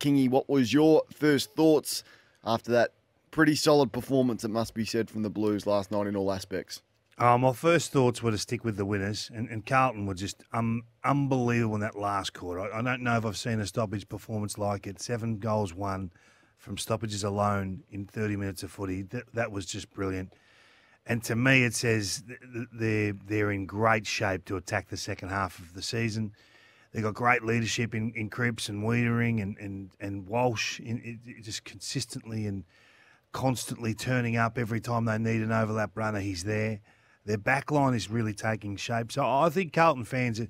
Kingy, what was your first thoughts after that pretty solid performance, it must be said, from the Blues last night in all aspects? My first thoughts were to stick with the winners, and Carlton were just unbelievable in that last quarter. I don't know if I've seen a stoppage performance like it. 7 goals won from stoppages alone in 30 minutes of footy. That was just brilliant. And to me, it says they're in great shape to attack the second half of the season. They've got great leadership in Cripps and Wiedering and Walsh, just consistently and constantly turning up every time they need an overlap runner. He's there. Their backline is really taking shape. So I think Carlton fans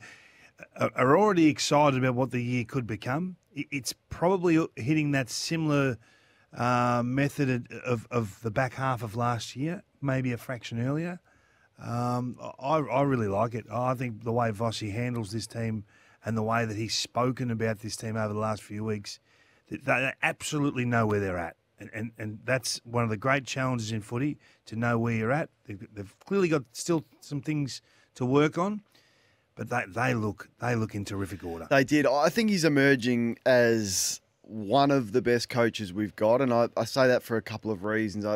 are already excited about what the year could become. It's probably hitting that similar method of the back half of last year, maybe a fraction earlier. I really like it. I think the way Vossi handles this team and the way that he's spoken about this team over the last few weeks, they absolutely know where they're at. And that's one of the great challenges in footy, to know where you're at. They've clearly got still some things to work on, but they look in terrific order. They did. I think he's emerging as one of the best coaches we've got, and I say that for a couple of reasons.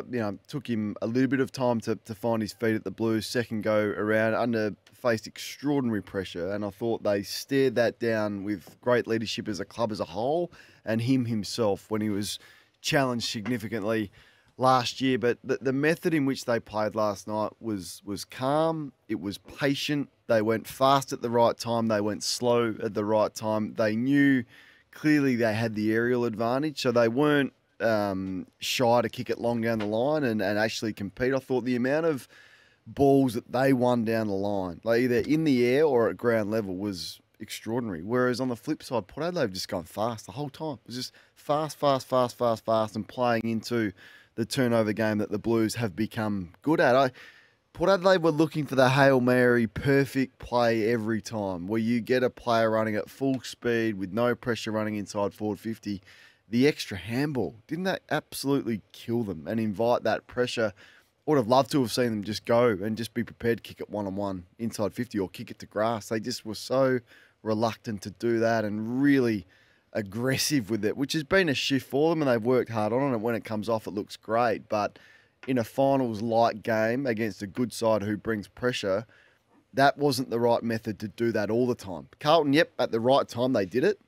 Took him a little bit of time to find his feet at the Blues. Second go around, faced extraordinary pressure, and I thought they stared that down with great leadership as a club as a whole, and him himself when he was challenged significantly last year. But the method in which they played last night was calm. It was patient. They went fast at the right time. They went slow at the right time. They knew clearly they had the aerial advantage, so they weren't shy to kick it long down the line and actually compete. I thought the amount of balls that they won down the line, like either in the air or at ground level, was extraordinary. Whereas on the flip side, Port Adelaide have just gone fast the whole time. It was just fast, and playing into the turnover game that the Blues have become good at. Port Adelaide were looking for the Hail Mary perfect play every time, where you get a player running at full speed with no pressure running inside forward 50. The extra handball, didn't that absolutely kill them and invite that pressure? I would have loved to have seen them just go and just be prepared to kick it one-on-one inside 50 or kick it to grass. They just were so reluctant to do that and really aggressive with it, which has been a shift for them, and they've worked hard on it. When it comes off, it looks great. But in a finals-like game against a good side who brings pressure, that wasn't the right method to do that all the time. Carlton, at the right time they did it.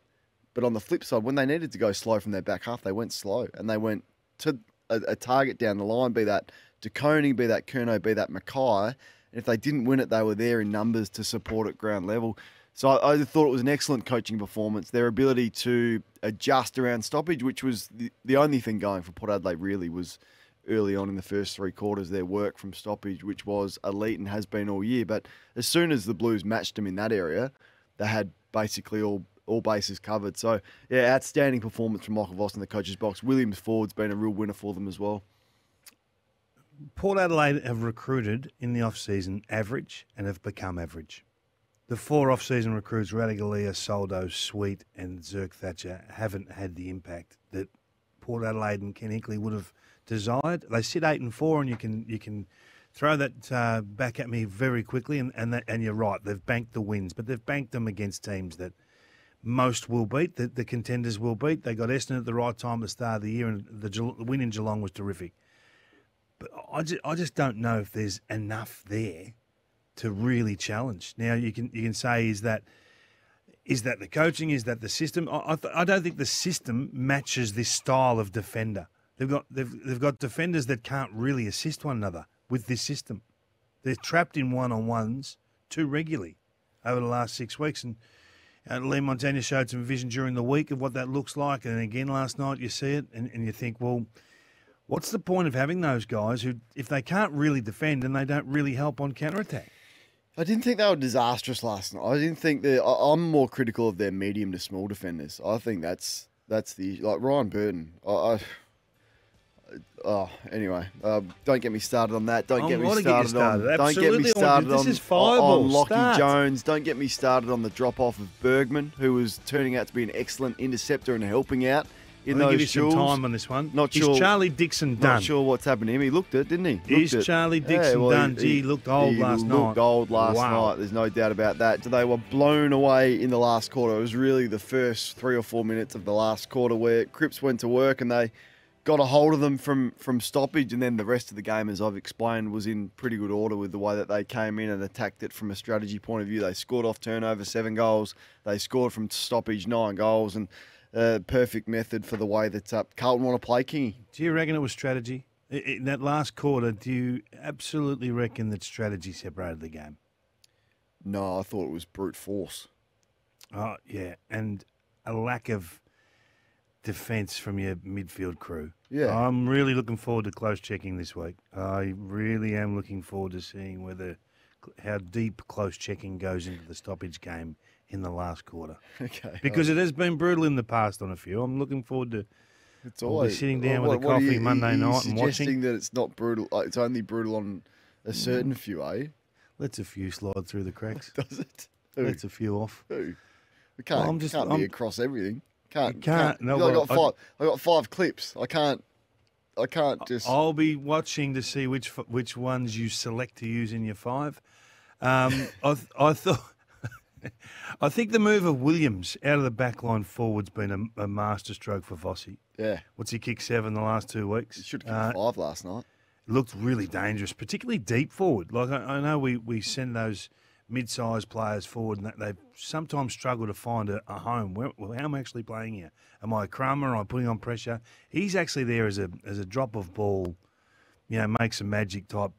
But on the flip side, when they needed to go slow from their back half, they went slow. And they went to a target down the line, be that DeConey, be that Curnow, be that Mackay. And if they didn't win it, they were there in numbers to support at ground level. So I thought it was an excellent coaching performance. Their ability to adjust around stoppage, which was the only thing going for Port Adelaide really, was early on in the first 3 quarters, their work from stoppage, which was elite and has been all year. But as soon as the Blues matched them in that area, they had basically all bases covered. So, outstanding performance from Michael Voss in the coach's box. Williams Ford's been a real winner for them as well. Port Adelaide have recruited in the off-season average and have become average. The 4 off-season recruits, Radigalia, Soldo, Sweet and Zirk Thatcher, haven't had the impact that Port Adelaide and Ken Hinkley would have desired. They sit 8-4, and you can throw that back at me very quickly, and you're right. They've banked the wins, but they've banked them against teams that most will beat, the contenders will beat. They got Essendon at the right time at the start of the year, and the win in Geelong was terrific. But I just don't know if there's enough there to really challenge. Now you can say, is that the coaching? Is that the system? I don't think the system matches this style of defender. They've got defenders that can't really assist one another with this system. They're trapped in one-on-ones too regularly over the last 6 weeks. And Liam Montagna showed some vision during the week of what that looks like. And again last night you see it and you think, well, what's the point of having those guys who, if they can't really defend and they don't really help on counter-attack? I didn't think they were disastrous last night. I didn't think I'm more critical of their medium to small defenders. I think that's like Ryan Burton. Anyway, don't get me started on that. Don't get me started on Lockie Jones. Don't get me started on the drop-off of Bergman, who was turning out to be an excellent interceptor and helping out in I'll those give you some jewels. time on this one. Not Is sure. Charlie Dixon done? Not sure what's happened to him. He looked it, didn't he? Is Charlie Dixon done? Gee, he looked old last night. He looked old last Wow. night. There's no doubt about that. They were blown away in the last quarter. It was really the first 3 or 4 minutes of the last quarter where Cripps went to work and they got a hold of them from stoppage, and then the rest of the game, as I've explained, was in pretty good order with the way that they came in and attacked it from a strategy point of view. They scored off turnover 7 goals. They scored from stoppage 9 goals, and perfect method for the way that Carlton want to play Kingy. Do you reckon it was strategy? In that last quarter, do you absolutely reckon that strategy separated the game? No, I thought it was brute force. Oh, yeah, and a lack of defence from your midfield crew. Yeah. I'm really looking forward to close checking this week. I really am looking forward to seeing how deep close checking goes into the stoppage game in the last quarter. Okay. Because it has been brutal in the past on a few. I'm looking forward to It's We'll be always sitting down with a what are coffee you- Monday are you night and watching. suggesting that it's not brutal. It's only brutal on a certain few, eh? Lets a few slide through the cracks. Does it? Who? Lets a few off. Who? We can't. Well, can't be across everything. Can't. You can't. No, I well, got 5. I got 5 clips. I can't just. I'll be watching to see which ones you select to use in your 5. I thought. I think the move of Williams out of the back line forward's been a masterstroke for Vossi. Yeah. What's he kicked 7 the last 2 weeks? He should have kicked 5 last night. Looked really dangerous, particularly deep forward. Like I know we send those mid-sized players forward, and they sometimes struggle to find a home. How am I actually playing here? Am I a crummer? Am I putting on pressure? He's actually there as a drop of ball, make some magic type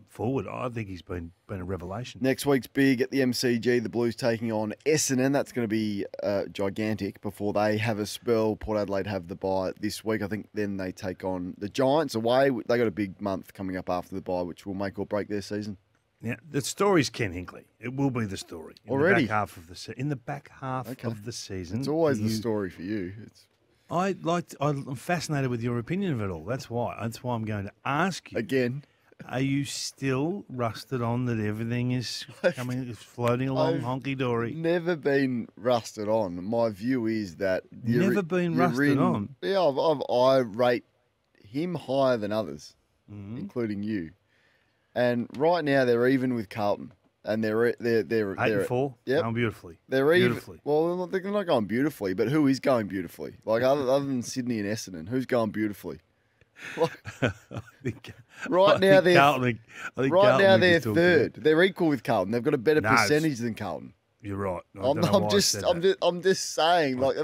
forward. I think he's been a revelation. Next week's big at the MCG. The Blues taking on SEN. That's going to be gigantic before they have a spell. Port Adelaide have the bye this week. I think then they take on the Giants away. They got a big month coming up after the bye, which will make or break their season. Yeah, the story's Ken Hinkley. It will be the story Already? the back half of the in the back half of the season. It's always the story for you. I'm fascinated with your opinion of it all. That's why I'm going to ask you Again. Are you still rusted on that everything is floating along honky dory? Never been rusted on. My view is that Never been rusted on. Yeah, I rate him higher than others, including you. And right now they're even with Carlton, and they're 8-4. Yep. Going beautifully. They're even. Beautifully. Well, they're not going beautifully, but who is going beautifully? Like other than Sydney and Essendon, who's going beautifully? Right now they're third. They're equal with Carlton. They've got a better percentage than Carlton. You're right. I'm just saying. Like,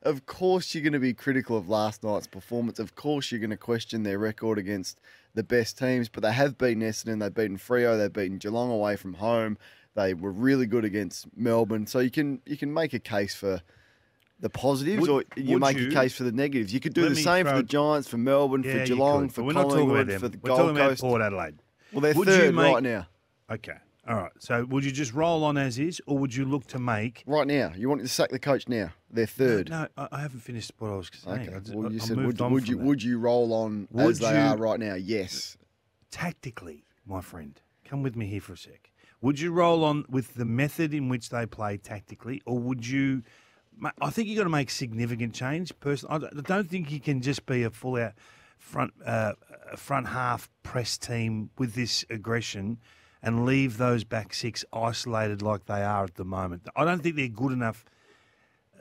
of course, you're going to be critical of last night's performance. Of course, you're going to question their record against the best teams. But they have beaten Essendon. They've beaten Freo. They've beaten Geelong away from home. They were really good against Melbourne. So you can make a case for the positives, or you make a case for the negatives. You could do the same for the Giants, for Melbourne, for Geelong, for Collingwood, for the Gold Coast. We're talking about Port Adelaide. Well, they're third right now. Okay. All right. So would you just roll on as is, or would you look to make... Right now. You want to sack the coach now. They're third. No, I haven't finished what I was saying. Okay. Well, you said, would you roll on as they are right now? Yes. Tactically, my friend, come with me here for a sec. Would you roll on with the method in which they play tactically, or would you... I think you've got to make significant change. Personally, I don't think you can just be a full-out front half press team with this aggression and leave those back 6 isolated like they are at the moment. I don't think they're good enough.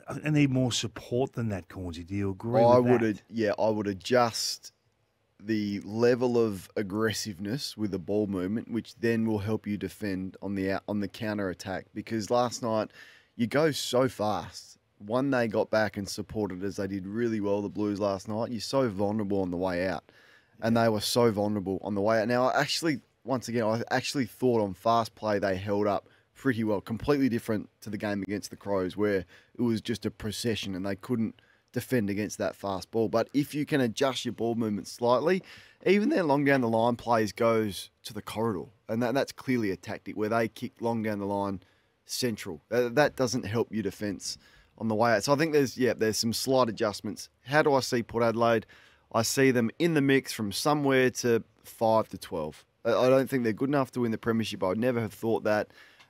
I need more support than that, Cornsey. Do you agree with that? I would adjust the level of aggressiveness with the ball movement, which then will help you defend on the counter attack. Because last night you go so fast. One, they got back and supported as they did really well, the Blues last night. You're so vulnerable on the way out. And they were so vulnerable on the way out. Now, I actually thought on fast play they held up pretty well. Completely different to the game against the Crows, where it was just a procession and they couldn't defend against that fast ball. But if you can adjust your ball movement slightly, even their long down the line plays goes to the corridor. And that's clearly a tactic where they kick long down the line central. That doesn't help your defence on the way out. So I think there's some slight adjustments. How do I see Port Adelaide? I see them in the mix from somewhere to 5 to 12. I don't think they're good enough to win the premiership. I would never have thought that.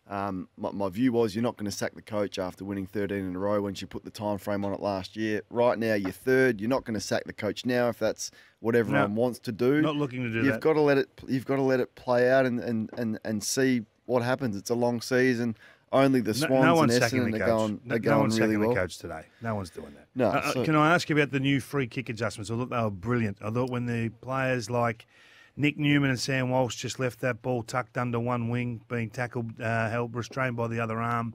My view was you're not going to sack the coach after winning 13 in a row when you put the time frame on it last year. Right now, you're third. You're not going to sack the coach now if that's what everyone wants to do. Not looking to do You've that. got to let it. You've got to let it play out and see what happens. It's a long season. Only the Swans no and one's sacking Essendon the are coach. going No one's really sacking well. the coach today. No one's doing that. No. Can I ask you about the new free kick adjustments? I thought they were brilliant. I thought when the players like Nick Newman and Sam Walsh just left that ball tucked under one wing, being tackled, held, restrained by the other arm,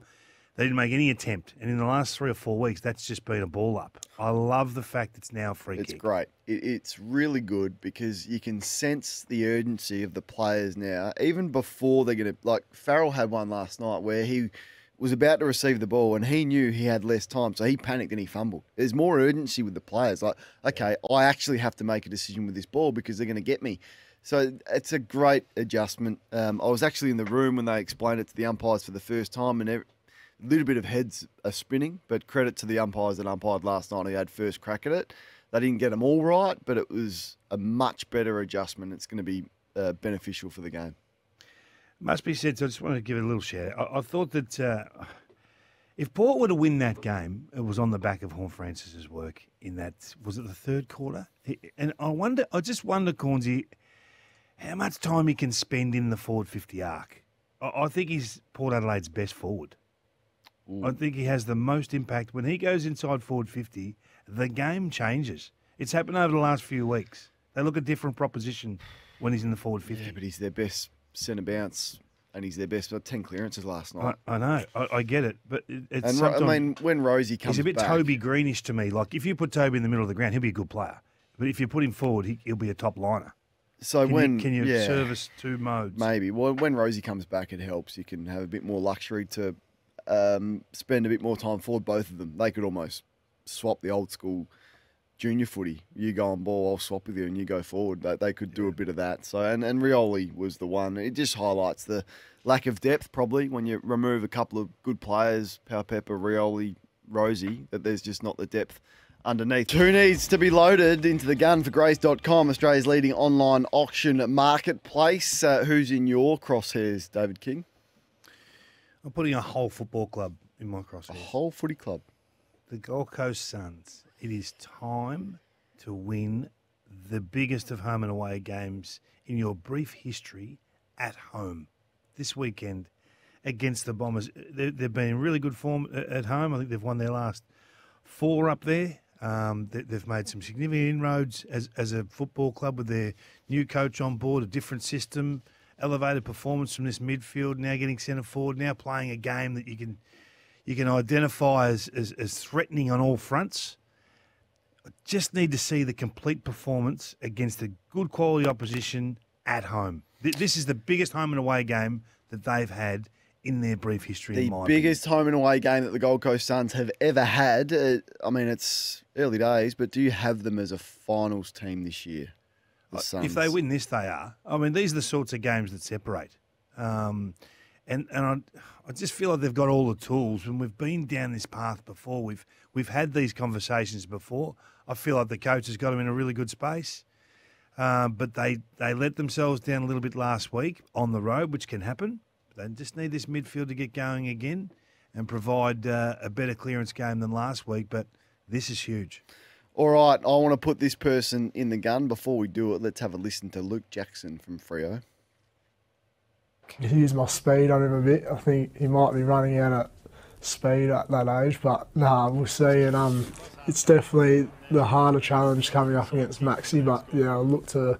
they didn't make any attempt. And in the last 3 or 4 weeks, that's just been a ball up. I love the fact it's now a free kick. It's great. It's really good because you can sense the urgency of the players now, even before they're going to... Like, Farrell had one last night where he was about to receive the ball and he knew he had less time, so he panicked and he fumbled. There's more urgency with the players. Like, okay, I actually have to make a decision with this ball because they're going to get me. So it's a great adjustment. I was actually in the room when they explained it to the umpires for the first time, and a little bit of heads are spinning, but credit to the umpires that umpired last night. He had first crack at it. They didn't get them all right, but it was a much better adjustment. It's going to be beneficial for the game. Must be said, so I just want to give it a little share. I thought that if Port were to win that game, it was on the back of Horn Francis's work in that, was it the third quarter? And I just wonder, Cornsey, how much time he can spend in the forward 50 arc. I think he's Port Adelaide's best forward. Ooh. I think he has the most impact. When he goes inside forward 50, the game changes. It's happened over the last few weeks. They look a different proposition when he's in the forward 50. Yeah, but he's their best centre bounce, and he's their best 10 clearances last night. I know. I get it. But it's and I mean, when Rosie comes back... He's a bit Toby Greenish to me. Like, if you put Toby in the middle of the ground, he'll be a good player. But if you put him forward, he'll be a top liner. So can you service two modes? Maybe. Well, when Rosie comes back, it helps. You can have a bit more luxury to spend a bit more time forward, both of them. They could almost swap the old school junior footy. You go on ball, I'll swap with you, and you go forward. They could do a bit of that. So and Rioli was the one. It just highlights the lack of depth, probably, when you remove a couple of good players, Power Pepper, Rioli, Rosie, that there's just not the depth underneath. Who needs to be loaded into the gun for Grace.com, Australia's leading online auction marketplace? Who's in your crosshairs, David King? I'm putting a whole football club in my crosshairs. A whole footy club? The Gold Coast Suns. It is time to win the biggest of home and away games in your brief history at home this weekend against the Bombers. They've been in really good form at home. I think they've won their last 4 up there. They've made some significant inroads as a football club with their new coach on board, a different system, elevated performance from this midfield, now getting centre forward, now playing a game that you can identify as threatening on all fronts. I just need to see the complete performance against a good quality opposition at home. This is the biggest home and away game that they've had in their brief history. The biggest home and away game that the Gold Coast Suns have ever had. I mean, it's early days, but do you have them as a finals team this year? The Suns? If they win this, they are. I mean, these are the sorts of games that separate. And I just feel like they've got all the tools. When we've been down this path before, we've had these conversations before. I feel like the coach has got them in a really good space. But they let themselves down a little bit last week on the road, which can happen. They just need this midfield to get going again and provide a better clearance game than last week. But this is huge. All right, I want to put this person in the gun. Before we do it, let's have a listen to Luke Jackson from Freo. Can use my speed on him a bit. I think he might be running out of speed at that age, but we'll see. And it's definitely the harder challenge coming up against Maxi, but I'll look to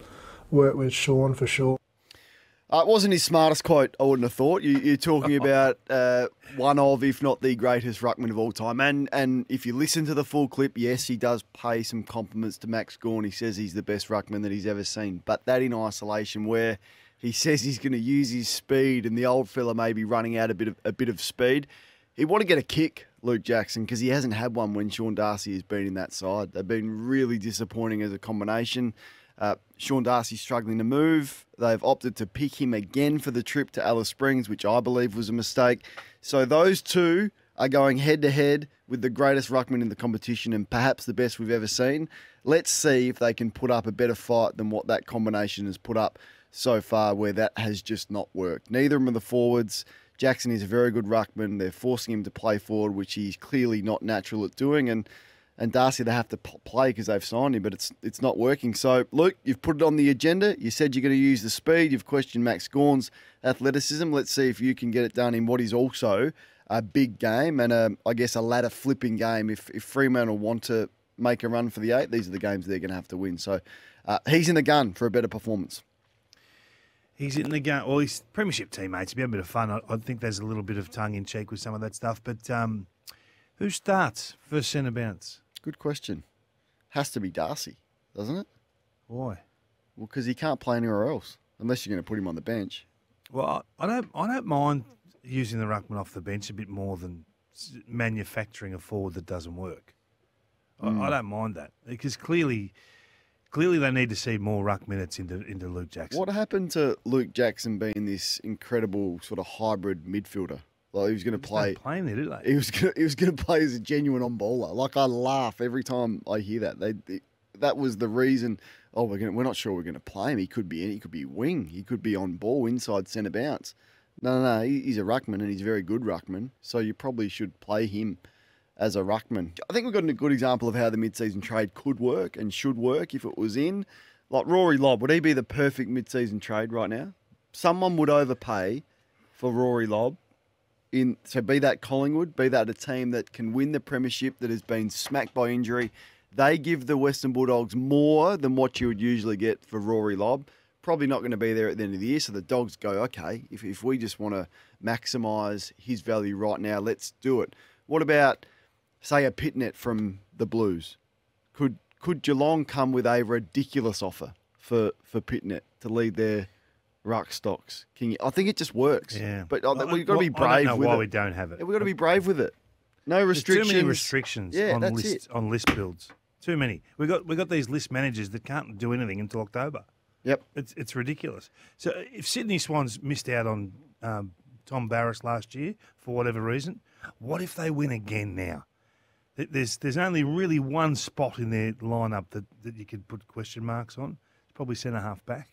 work with Sean for sure. It wasn't his smartest quote, I wouldn't have thought. You're talking about one of, if not the greatest ruckman of all time. And if you listen to the full clip, yes, he does pay some compliments to Max Gawn. He says he's the best ruckman that he's ever seen. But that in isolation, where he says he's going to use his speed and the old fella may be running out a bit of speed, he want to get a kick, Luke Jackson, because he hasn't had one when Sean Darcy has been in that side. They've been really disappointing as a combination. Sean Darcy's struggling to move. They've opted to pick him again for the trip to Alice Springs, which I believe was a mistake. So those two are going head-to-head with the greatest ruckman in the competition and perhaps the best we've ever seen. Let's see if they can put up a better fight than what that combination has put up so far, where that has just not worked. Neither of them are the forwards. Jackson is a very good ruckman. They're forcing him to play forward, which he's clearly not natural at doing. And Darcy, they have to play because they've signed him, but it's not working. So, Luke, you've put it on the agenda. You said you're going to use the speed. You've questioned Max Gawn's athleticism. Let's see if you can get it done in what is also a big game and, I guess, a ladder flipping game. If Fremantle want to make a run for the 8, these are the games they're going to have to win. So, he's in the gun for a better performance. He's in the gun. Well, his premiership teammates. It'd be a bit of fun. I think there's a little bit of tongue-in-cheek with some of that stuff. But who starts first centre bounce? Good question. Has to be Darcy, doesn't it? Why? Well, because he can't play anywhere else unless you're going to put him on the bench. Well, I don't mind using the ruckman off the bench a bit more than manufacturing a forward that doesn't work. I don't mind that because clearly they need to see more ruck minutes into Luke Jackson. What happened to Luke Jackson being this incredible sort of hybrid midfielder? Like he was going to play. Playing there, did they? He was going to play as a genuine on-bowler. Like I laugh every time I hear that. That was the reason. Oh, we're not sure we're going to play him. He could be wing. He could be on ball inside centre bounce. No. He's a ruckman and he's a very good ruckman. So you probably should play him as a ruckman. I think we've got a good example of how the mid-season trade could work and should work if it was in. Like Rory Lobb, would he be the perfect mid-season trade right now? Someone would overpay for Rory Lobb. So be that Collingwood, be that a team that can win the premiership that has been smacked by injury. They give the Western Bulldogs more than what you would usually get for Rory Lobb. Probably not going to be there at the end of the year, so the Dogs go, okay, if we just want to maximise his value right now, let's do it. What about, say, a Pitnet from the Blues? Could Geelong come with a ridiculous offer for Pitnet to lead their ruck stocks? I think it just works. Yeah. But we've got to be brave with it. I don't know why we don't have it. We've got to be brave with it. No restrictions. There's too many restrictions on list builds. Too many. We got these list managers that can't do anything until October. Yep. It's ridiculous. So if Sydney Swans missed out on Tom Barras last year for whatever reason, what if they win again now? There's only really one spot in their lineup that you could put question marks on. It's probably centre half back.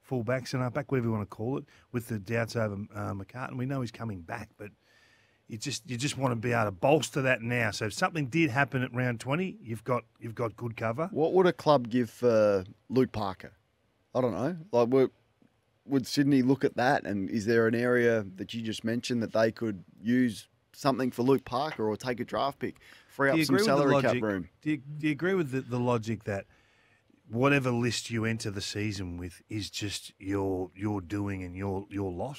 Full back, centre back, whatever you want to call it, with the doubts over McCartan. We know he's coming back, but you just want to be able to bolster that now. So if something did happen at round 20, you've got good cover. What would a club give for Luke Parker? I don't know. Like, would Sydney look at that? And is there an area that you just mentioned that they could use something for Luke Parker or take a draft pick, free up some salary cap room? Do you agree with the logic that whatever list you enter the season with is just your doing and your lot?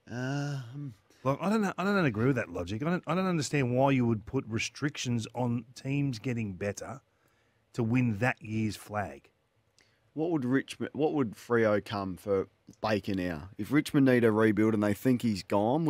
Like, I don't agree with that logic. I don't understand why you would put restrictions on teams getting better to win that year's flag. What would Freo come for Baker now? If Richmond need a rebuild and they think he's gone,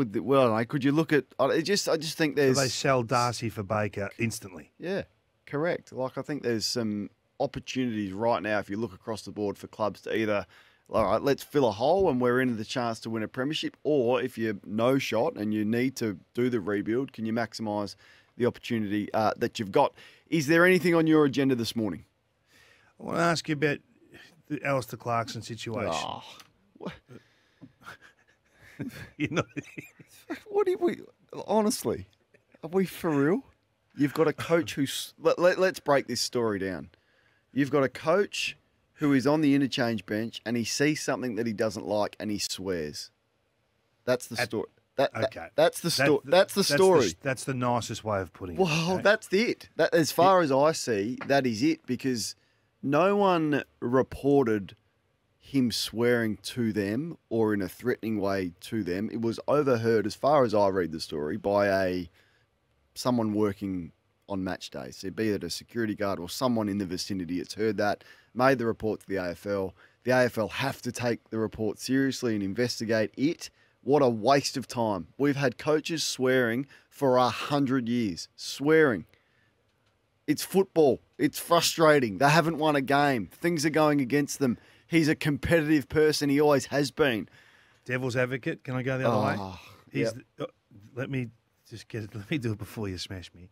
could you look at? I just think there's. So they sell Darcy for Baker instantly. Yeah, correct. Like I think there's some opportunities right now if you look across the board for clubs to either, all right, let's fill a hole and we're into the chance to win a premiership, or if you're no shot and you need to do the rebuild, can you maximise the opportunity that you've got? Is there anything on your agenda this morning? I want to ask you about the Alistair Clarkson situation. Oh, what? You know, What are we? Honestly, are we for real? You've got a coach who's. Let's break this story down. You've got a coach who is on the interchange bench and he sees something that he doesn't like and he swears. That's the story. That's the story. That's the story. That's the nicest way of putting it. Well, okay? that's it. As far as I see, that is it, because no one reported him swearing to them or in a threatening way to them. It was overheard, as far as I read the story, by someone working on match day. So be it a security guard or someone in the vicinity. It's heard that, made the report to the AFL. The AFL have to take the report seriously and investigate it. What a waste of time. We've had coaches swearing for 100 years. Swearing. It's football. It's frustrating. They haven't won a game. Things are going against them. He's a competitive person. He always has been. Devil's advocate. Can I go the other way? Yep. Let me do it before you smash me.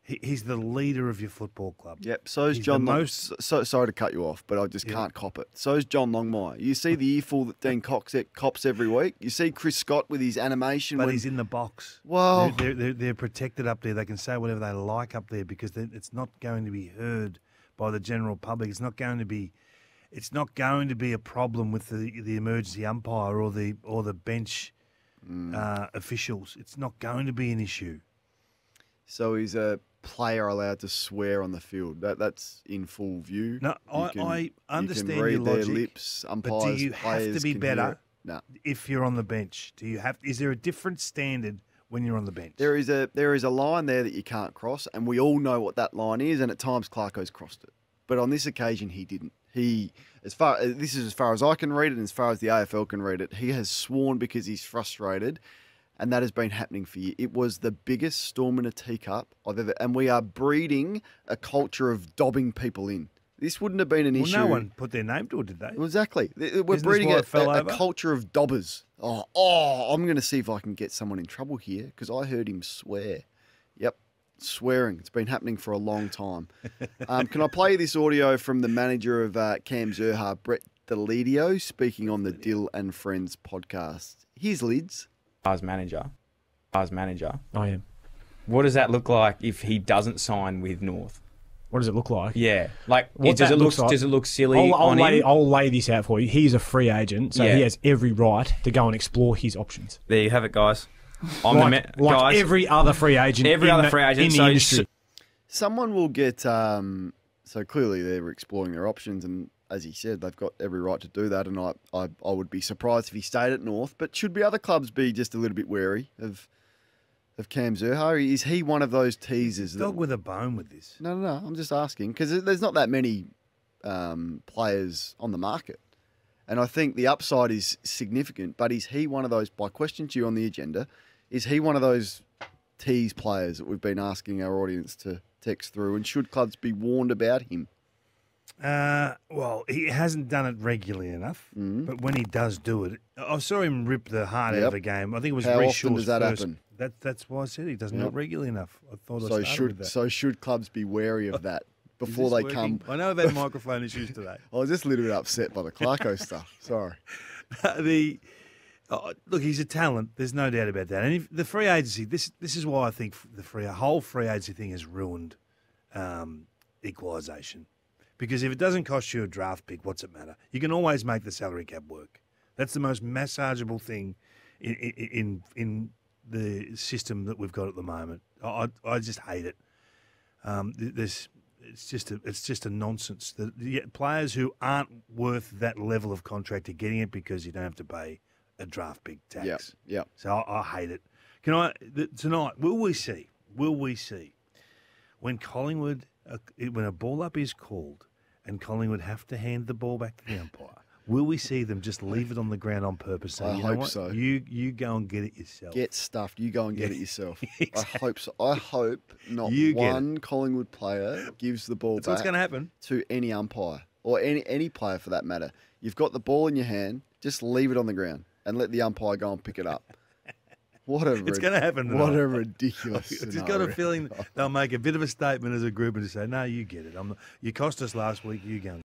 He's the leader of your football club. Yep, so's He's John the Long. most- Sorry to cut you off, but I just can't cop it. So's John Longmire. You see the earful that Dean Cox cops every week. You see Chris Scott with his animation. But he's in the box. Well, they're protected up there. They can say whatever they like up there because it's not going to be heard by the general public. It's not going to be a problem with the emergency umpire or the bench officials. It's not going to be an issue. So he's a player allowed to swear on the field. That's in full view. No, I understand you can read your their logic, lips. Umpires, but do you have players to be can better hear it. No. if you're on the bench? Is there a different standard when you're on the bench? There is a line there that you can't cross, and we all know what that line is. And at times Clarko's crossed it, but on this occasion he didn't. This is as far as I can read it, and as far as the AFL can read it, he has sworn because he's frustrated. And that has been happening for years. It was the biggest storm in a teacup I've ever... And we are breeding a culture of dobbing people in. This wouldn't have been an issue. No one put their name to it, did they? Well, exactly. We're Isn't breeding this why it fell a over? culture of dobbers. Oh, I'm going to see if I can get someone in trouble here because I heard him swear. Yep, swearing. It's been happening for a long time. Can I play this audio from the manager of Cam Zurhaar, Brett Deledio, speaking on the Dill and Friends podcast? Here's Lids. As manager, I am. what does that look like if he doesn't sign with North? What does it look like? Yeah, like What does that it look looks like- does it look silly I'll on him? lay this out for you. He's a free agent, so Yeah. he has every right to go and explore his options. There you have it, guys. Like Guys, every other free agent. Every in other the- free agent, in the so- industry. Someone will get... so clearly they're exploring their options, and as he said, they've got every right to do that, and I would be surprised if he stayed at North. But should be other clubs be just a little bit wary of Cam Zurhaar? Is he one of those teasers? Dog with a bone with this. No. I'm just asking because there's not that many players on the market, and I think the upside is significant. But is he one of those? By question to you on the agenda, is he one of those tease players that we've been asking our audience to text through? And should clubs be warned about him? Well, he hasn't done it regularly enough, but when he does do it, I saw him rip the heart out of a game. I think it was How Reece often Shaw's does that first. happen? That's why I said he doesn't do it regularly enough. I thought I So started with that. should clubs be wary of that Is before this they working? come? I know I've had microphone issues today. I was just a little bit upset by the Clarko stuff. Sorry. Look, he's a talent. There's no doubt about that. And if the free agency, this is why I think the whole free agency thing has ruined equalisation. Because if it doesn't cost you a draft pick, what's it matter? You can always make the salary cap work. That's the most massageable thing in the system that we've got at the moment. I just hate it. It's just a nonsense. The players who aren't worth that level of contract are getting it because you don't have to pay a draft pick tax. Yep. So I hate it. Tonight, will we see when Collingwood, when a ball up is called and Collingwood have to hand the ball back to the umpire, will we see them just leave it on the ground on purpose? I You know hope what? so. You go and get it yourself. Get stuffed. You go and get it yourself. Exactly. I hope so. I hope not You get one Collingwood player gives the ball That's back what's going to happen. to any umpire or any player for that matter. You've got the ball in your hand. Just leave it on the ground and let the umpire go and pick it up. It's going to happen tonight. What a ridiculous I've just got scenario. a feeling they'll make a bit of a statement as a group and just say, no, you get it. You cost us last week, you go and